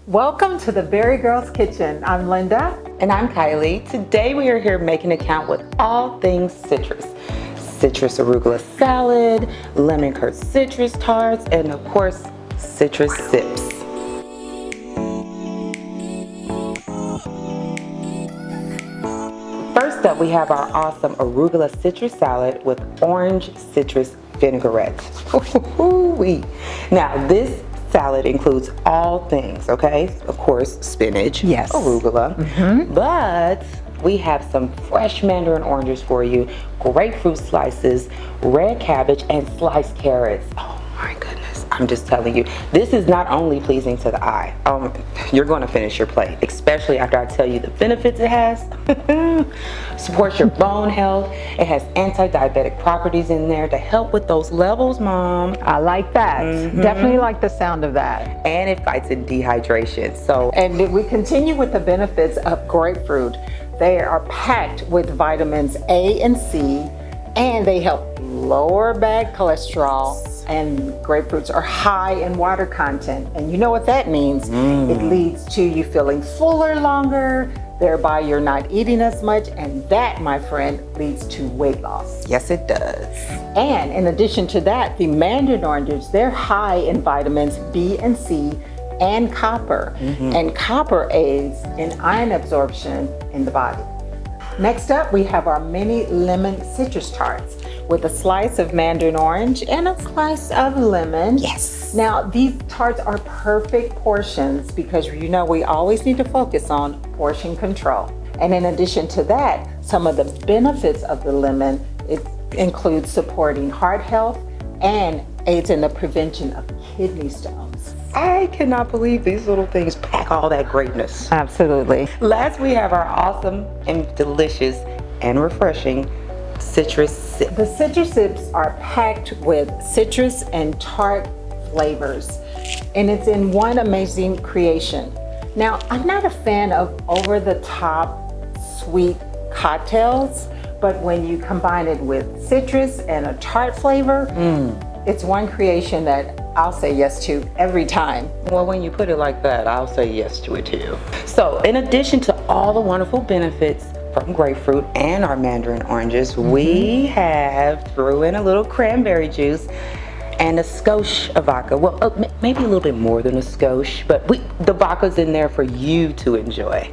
Welcome to the BariGirls Kitchen. I'm Linda. And I'm Kylie. Today we are here making a count with all things citrus. Citrus arugula salad, lemon curd citrus tarts, and of course, citrus sips. First up, we have our awesome arugula citrus salad with orange citrus vinaigrette. Now, this salad includes all things, okay? Of course, spinach, Yes. arugula, but we have some fresh mandarin oranges for you, grapefruit slices, red cabbage, and sliced carrots. Oh my goodness, I'm just telling you, this is not only pleasing to the eye. You're going to finish your plate, especially after I tell you the benefits it has. Supports your bone health. It has anti-diabetic properties in there to help with those levels, Mom. I like that. Definitely like the sound of that. And it fights in dehydration. So, And we continue with the benefits of grapefruit. They are packed with vitamins A and C, and they help lower bad cholesterol. And grapefruits are high in water content. And you know what that means? It leads to you feeling fuller longer, thereby you're not eating as much, and that, my friend, leads to weight loss. yes, it does. And in addition to that, the mandarin oranges, they're high in vitamins B and C and copper. And copper aids in iron absorption in the body. Next up, we have our mini lemon citrus tarts with a slice of mandarin orange and a slice of lemon. Yes. Now, these tarts are perfect portions because you know we always need to focus on portion control. And in addition to that, some of the benefits of the lemon, it includes supporting heart health and aids in the prevention of kidney stones. I cannot believe these little things pack all that greatness. Absolutely. Last, we have our awesome and delicious and refreshing citrus sip. The citrus sips are packed with citrus and tart flavors, and it's in one amazing creation. Now, I'm not a fan of over-the-top sweet cocktails, but when you combine it with citrus and a tart flavor, it's one creation that I'll say yes to every time. Well, when you put it like that, I'll say yes to it too. So, in addition to all the wonderful benefits from grapefruit and our mandarin oranges, we have threw in a little cranberry juice and a skosh of vodka. Well, maybe a little bit more than a skosh, but the vodka's in there for you to enjoy.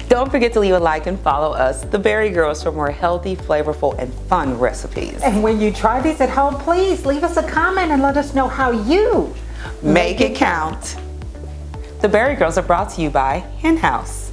Don't forget to leave a like and follow us, the BariGirls, for more healthy, flavorful, and fun recipes. And when you try these at home, please leave us a comment and let us know how you Make it count. The BariGirls are brought to you by Hen House.